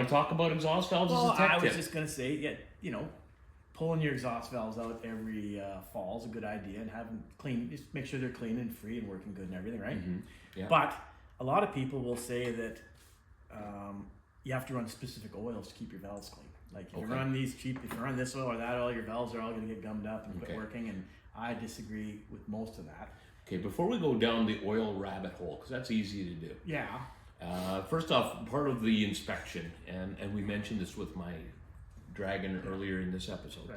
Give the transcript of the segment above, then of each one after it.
want to talk about exhaust valves as a tech I was tip? just going to say, pulling your exhaust valves out every fall is a good idea, and have them clean. Just make sure they're clean and free and working good and everything, right? Yeah. But a lot of people will say that you have to run specific oils to keep your valves clean. Like if you run these cheap, if you run this oil or that oil, your valves are all going to get gummed up and quit working. And I disagree with most of that. Okay, before we go down the oil rabbit hole, because that's easy to do. Yeah. First off, part of the inspection, and we mentioned this with my Dragon earlier in this episode,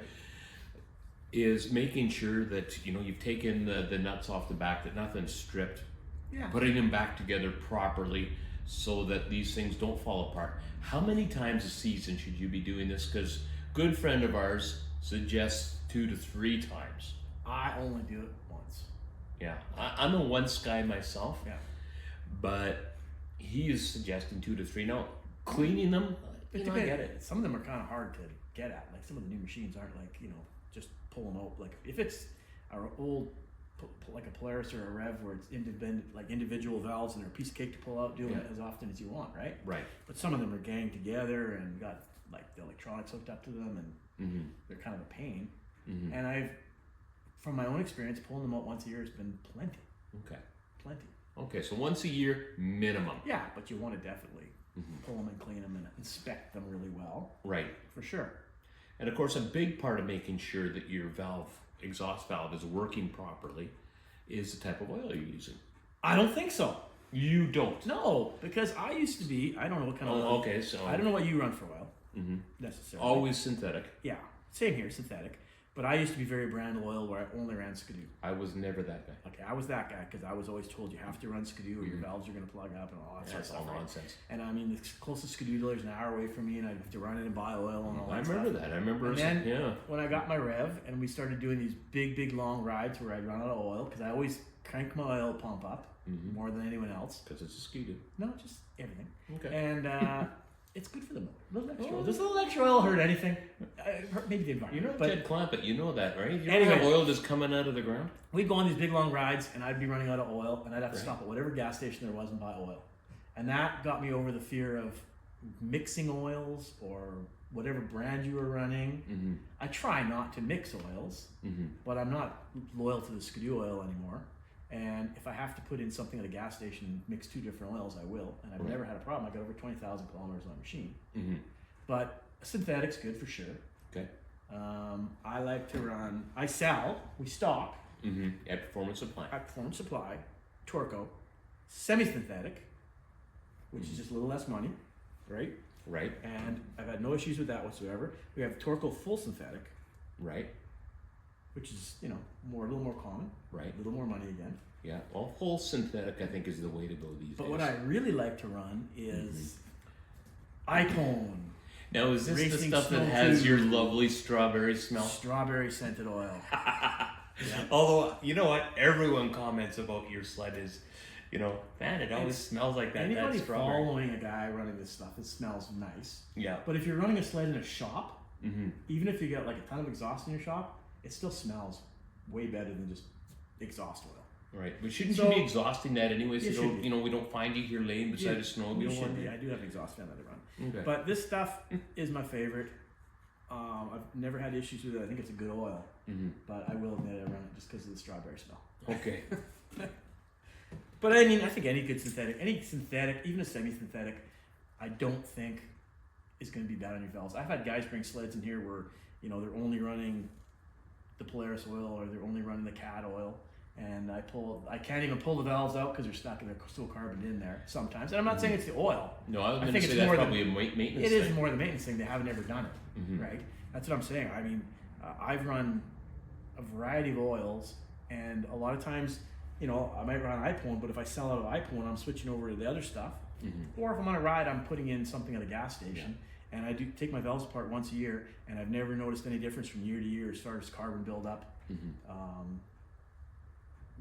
is making sure that you've taken the nuts off the back, that nothing's stripped, putting them back together properly so that these things don't fall apart. How many times a season should you be doing this? Because a good friend of ours suggests 2 to 3 times. I only do it once. Yeah, I'm a once guy myself. Yeah. But he is suggesting 2 to 3. Now, cleaning them, I get it. Some of them are kind of hard to get at. Like some of the new machines aren't like, just pull them out. Like if it's our old, like a Polaris or a Rev where it's individual valves and they're a piece of cake to pull out, do it as often as you want, right? Right. But some of them are ganged together and got like the electronics hooked up to them, and they're kind of a pain. And I've, from my own experience, pulling them out once a year has been plenty. Okay. Plenty. Okay, so once a year minimum. Yeah, but you want to definitely pull them and clean them and inspect them really well. Right. For sure. And of course, a big part of making sure that your exhaust valve is working properly is the type of oil you're using. I don't think so. You don't? No, because I used to be, I don't know what kind of oil. Okay, so I don't know what you run for oil, necessarily. Always synthetic. Yeah, same here, synthetic. But I used to be very brand oil where I only ran Skidoo. I was never that guy. Okay, I was that guy because I was always told you have to run Skidoo or your valves are going to plug up and all that sort of stuff. That's all nonsense. And I mean, the closest Skidoo dealer is an hour away from me, and I have to run in and buy oil and all that I stuff. remember that. I remember. And then when I got my Rev and we started doing these big long rides where I'd run out of oil because I always crank my oil pump up more than anyone else. Because it's a Skidoo. No, just everything. Okay. And it's good for the motor. Little extra oil. Does a little extra oil hurt anything? Maybe the environment. Ted Clampett, you know that, right? You Anyway. have oil just coming out of the ground? We'd go on these big long rides and I'd be running out of oil and I'd have to stop at whatever gas station there was and buy oil. And that got me over the fear of mixing oils or whatever brand you were running. I try not to mix oils, but I'm not loyal to the Skidoo oil anymore. And if I have to put in something at a gas station and mix 2 different oils, I will. And I've never had a problem. I got over 20,000 kilometers on a machine. But synthetic's good for sure. Okay. I like to run, we stock At Performance Supply. at Performance Supply, Torco, semi-synthetic, which is just a little less money, right? Right. And I've had no issues with that whatsoever. We have Torco full synthetic, Right. which is, a little more common. Right. A little more money again. Yeah. Well, full synthetic, I think, is the way to go these days. But what I really like to run is Icone. Now, is this the Racing stuff that Snow has Tube. your lovely strawberry smell? Strawberry scented oil. Although, you know what? Everyone comments about your Sled is, man, it always smells like that. Anybody that strawberry. following a guy running this stuff, it smells nice. Yeah. But if you're running a Sled in a shop, even if you got like a ton of exhaust in your shop, it still smells way better than just exhaust oil. Right, but shouldn't So- you be exhausting that anyway? So You should be. we don't find you here laying beside a snowmobile. You one should be. day? I do have an exhaust fan that I run. Okay. But this stuff is my favorite. I've never had issues with it. I think it's a good oil. But I will admit I run it just because of the strawberry smell. Okay. But I mean, I think any synthetic, even a semi-synthetic, I don't think is going to be bad on your valves. I've had guys bring sleds in here where, they're only running the Polaris oil or they're only running the CAD oil. And I can't even pull the valves out because they're stuck and they're still carboned in there sometimes. And I'm not saying it's the oil. No, I was I going think to say it's that's more probably a maintenance It thing. is more the maintenance thing. They haven't ever done it, right? That's what I'm saying. I mean, I've run a variety of oils, and a lot of times, I might run iPhone, but if I sell out of iPhone, I'm switching over to the other stuff. Or if I'm on a ride, I'm putting in something at a gas station. And I do take my valves apart once a year, and I've never noticed any difference from year to year as far as carbon buildup.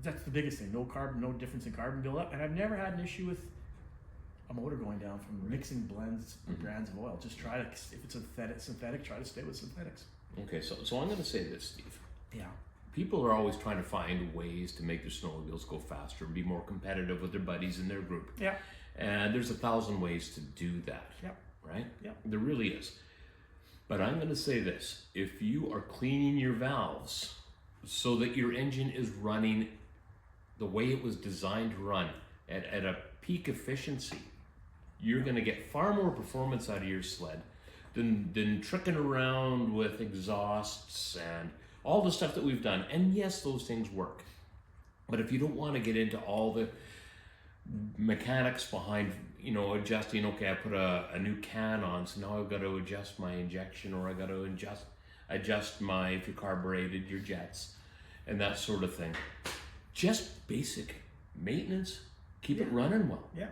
That's the biggest thing. No difference in carbon buildup, and I've never had an issue with a motor going down from mixing blends of brands of oil. Just try to, if it's synthetic, try to stay with synthetics. Okay, so I'm going to say this, Steve. Yeah. People are always trying to find ways to make their snowmobiles go faster and be more competitive with their buddies in their group. Yeah. And there's 1,000 ways to do that. Yeah. right? Yeah. There really is. But I'm going to say this. If you are cleaning your valves so that your engine is running the way it was designed to run at a peak efficiency, you're going to get far more performance out of your sled than tricking around with exhausts and all the stuff that we've done. And yes, those things work. But if you don't want to get into all the mechanics behind, adjusting, okay, I put a new can on, so now I've got to adjust my injection, or I got to adjust my, if you're carbureted, your jets, and that sort of thing. Just basic maintenance, keep it running well. Yeah.